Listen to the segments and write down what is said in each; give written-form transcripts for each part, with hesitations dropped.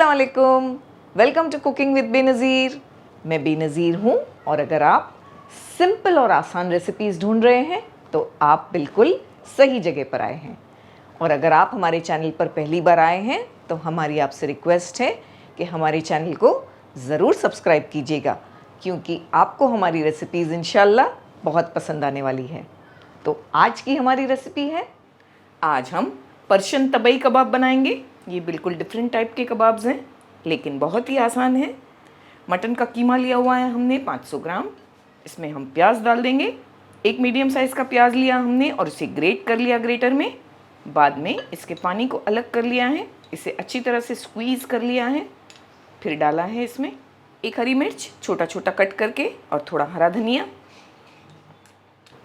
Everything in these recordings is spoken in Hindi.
अस्सलाम वालेकुम, welcome to cooking with Benazir. मैं बेनज़ीर हूँ और अगर आप सिंपल और आसान रेसिपीज़ ढूंढ रहे हैं तो आप बिल्कुल सही जगह पर आए हैं। और अगर आप हमारे चैनल पर पहली बार आए हैं तो हमारी आपसे रिक्वेस्ट है कि हमारे चैनल को ज़रूर सब्सक्राइब कीजिएगा, क्योंकि आपको हमारी रेसिपीज़ इंशाल्लाह बहुत पसंद आने वाली है। तो आज की हमारी रेसिपी है, आज हम पर्शियन तबई कबाब बनाएंगे। ये बिल्कुल डिफरेंट टाइप के कबाब्स हैं, लेकिन बहुत ही आसान है। मटन का कीमा लिया हुआ है हमने 500 ग्राम। इसमें हम प्याज डाल देंगे। एक मीडियम साइज़ का प्याज लिया हमने और इसे ग्रेट कर लिया ग्रेटर में। बाद में इसके पानी को अलग कर लिया है, इसे अच्छी तरह से स्क्वीज़ कर लिया है। फिर डाला है इसमें एक हरी मिर्च छोटा छोटा कट करके और थोड़ा हरा धनिया,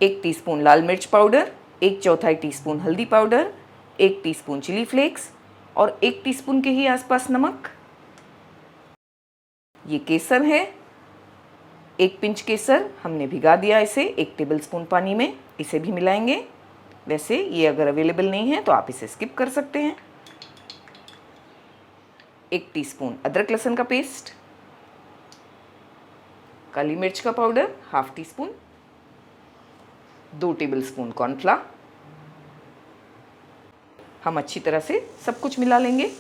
1 टीस्पून लाल मिर्च पाउडर, 1/4 टीस्पून हल्दी पाउडर, 1 टीस्पून चिली फ्लेक्स और 1 टीस्पून के ही आसपास नमक। ये केसर है, 1 पिंच केसर हमने भिगा दिया इसे 1 टेबलस्पून पानी में, इसे भी मिलाएंगे। वैसे ये अगर अवेलेबल नहीं है तो आप इसे स्किप कर सकते हैं। 1 टीस्पून अदरक लहसुन का पेस्ट, काली मिर्च का पाउडर ½ टीस्पून, 2 टेबलस्पून कॉर्नफ्लावर। हम अच्छी तरह से सब कुछ मिला लेंगे।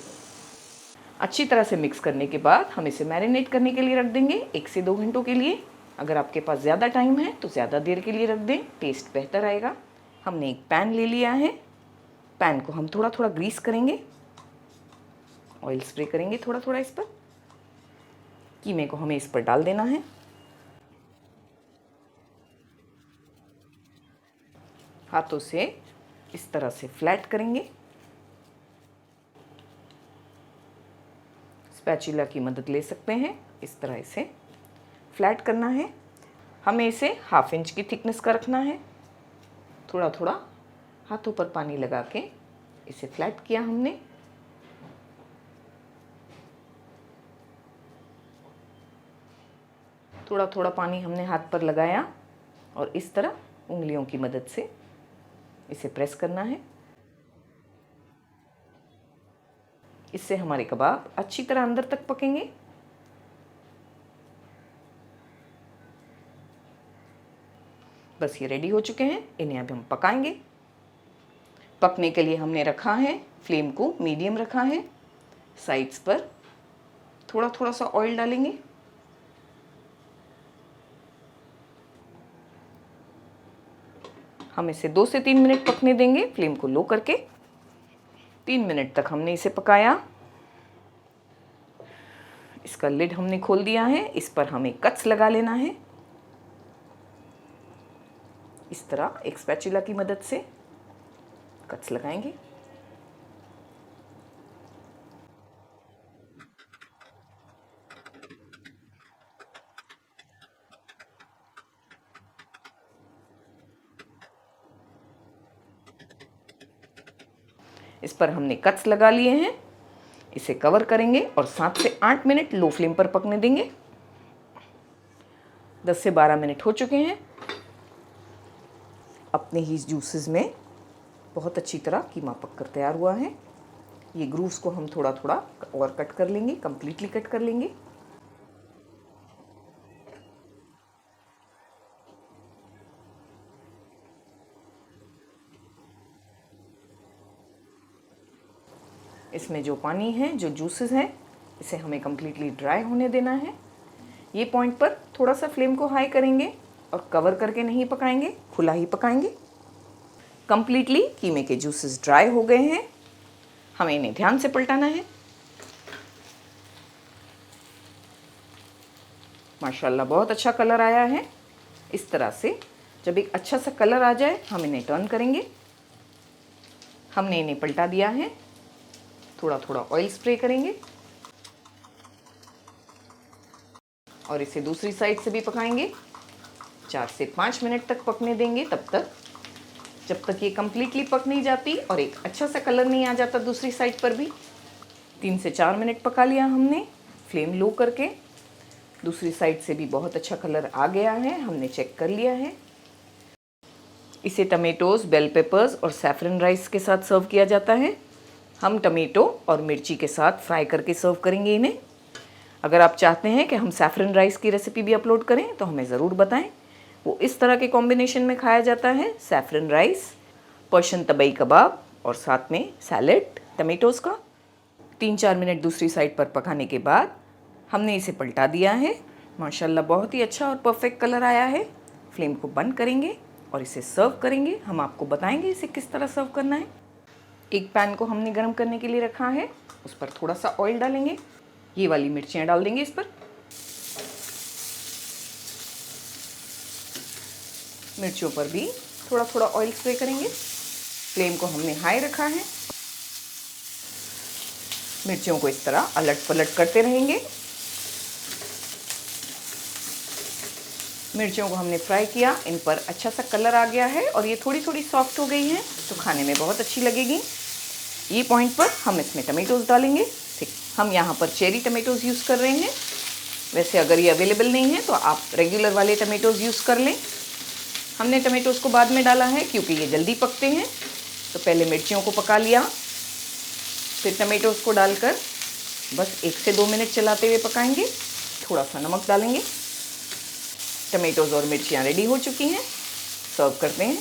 अच्छी तरह से मिक्स करने के बाद हम इसे मैरिनेट करने के लिए रख देंगे 1 से 2 घंटों के लिए। अगर आपके पास ज़्यादा टाइम है तो ज़्यादा देर के लिए रख दें, टेस्ट बेहतर आएगा। हमने एक पैन ले लिया है, पैन को हम थोड़ा थोड़ा ग्रीस करेंगे, ऑयल स्प्रे करेंगे थोड़ा थोड़ा इस पर। कीमे को हमें इस पर डाल देना है। हाथों से इस तरह से फ्लैट करेंगे। स्पैचुला की मदद ले सकते हैं, इस तरह इसे फ्लैट करना है। हमें इसे ½ इंच की थिकनेस का रखना है। थोड़ा थोड़ा हाथों पर पानी लगा के इसे फ्लैट किया हमने। थोड़ा थोड़ा पानी हमने हाथ पर लगाया और इस तरह उंगलियों की मदद से इसे प्रेस करना है। इससे हमारे कबाब अच्छी तरह अंदर तक पकेंगे। बस ये रेडी हो चुके हैं, इन्हें अब हम पकाएंगे। पकने के लिए हमने रखा है, फ्लेम को मीडियम रखा है। साइड्स पर थोड़ा थोड़ा सा ऑयल डालेंगे। हम इसे 2 से 3 मिनट पकने देंगे, फ्लेम को लो करके। 3 मिनट तक हमने इसे पकाया। इसका लिड हमने खोल दिया है, इस पर हमें कट्स लगा लेना है। इस तरह एक स्पैचुला की मदद से कट्स लगाएंगे। इस पर हमने कट्स लगा लिए हैं, इसे कवर करेंगे और 7 से 8 मिनट लो फ्लेम पर पकने देंगे। 10 से 12 मिनट हो चुके हैं। अपने ही जूसेस में बहुत अच्छी तरह कीमा पक कर तैयार हुआ है। ये ग्रूव्स को हम थोड़ा थोड़ा और कट कर लेंगे, कंप्लीटली कट कर लेंगे। इसमें जो पानी है, जो जूसेस हैं, इसे हमें कंप्लीटली ड्राई होने देना है। ये पॉइंट पर थोड़ा सा फ्लेम को हाई करेंगे और कवर करके नहीं पकाएंगे, खुला ही पकाएंगे। कंप्लीटली कीमे के जूसेस ड्राई हो गए हैं। हमें इन्हें ध्यान से पलटाना है। माशाल्लाह बहुत अच्छा कलर आया है। इस तरह से जब एक अच्छा सा कलर आ जाए हम इन्हें टर्न करेंगे। हमने इन्हें पलटा दिया है। थोड़ा थोड़ा ऑयल स्प्रे करेंगे और इसे दूसरी साइड से भी पकाएंगे। 4 से 5 मिनट तक पकने देंगे, तब तक जब तक ये कंप्लीटली पक नहीं जाती और एक अच्छा सा कलर नहीं आ जाता दूसरी साइड पर भी। 3 से 4 मिनट पका लिया हमने फ्लेम लो करके। दूसरी साइड से भी बहुत अच्छा कलर आ गया है, हमने चेक कर लिया है। इसे टमेटोज़, बेल पेपर्स और सैफरन राइस के साथ सर्व किया जाता है। हम टमेटो और मिर्ची के साथ फ्राई करके सर्व करेंगे इन्हें। अगर आप चाहते हैं कि हम सैफरन राइस की रेसिपी भी अपलोड करें तो हमें ज़रूर बताएं। वो इस तरह के कॉम्बिनेशन में खाया जाता है, सैफरन राइस, पर्शियन तबई कबाब और साथ में सैलेड टमेटोज़ का। 3-4 मिनट दूसरी साइड पर पकाने के बाद हमने इसे पलटा दिया है। माशाल्लाह बहुत ही अच्छा और परफेक्ट कलर आया है। फ्लेम को बंद करेंगे और इसे सर्व करेंगे। हम आपको बताएंगे इसे किस तरह सर्व करना है। एक पैन को हमने गर्म करने के लिए रखा है, उस पर थोड़ा सा ऑयल डालेंगे। ये वाली मिर्चियाँ डाल देंगे इस पर। मिर्चियों पर भी थोड़ा थोड़ा ऑयल स्प्रे करेंगे। फ्लेम को हमने हाई रखा है। मिर्चियों को इस तरह अलट पलट करते रहेंगे। मिर्चियों को हमने फ्राई किया, इन पर अच्छा सा कलर आ गया है और ये थोड़ी थोड़ी सॉफ्ट हो गई हैं, तो खाने में बहुत अच्छी लगेगी। ये पॉइंट पर हम इसमें टमेटोज़ डालेंगे। ठीक, हम यहाँ पर चेरी टमेटोज़ यूज़ कर रहे हैं। वैसे अगर ये अवेलेबल नहीं है तो आप रेगुलर वाले टमेटोज़ यूज़ कर लें। हमने टमेटोज़ को बाद में डाला है क्योंकि ये जल्दी पकते हैं। तो पहले मिर्चियों को पका लिया, फिर टमेटोज़ को डालकर बस 1 से 2 मिनट चलाते हुए पकाएंगे। थोड़ा सा नमक डालेंगे। टमेटोज़ और मिर्चियाँ रेडी हो चुकी हैं, सर्व करते हैं।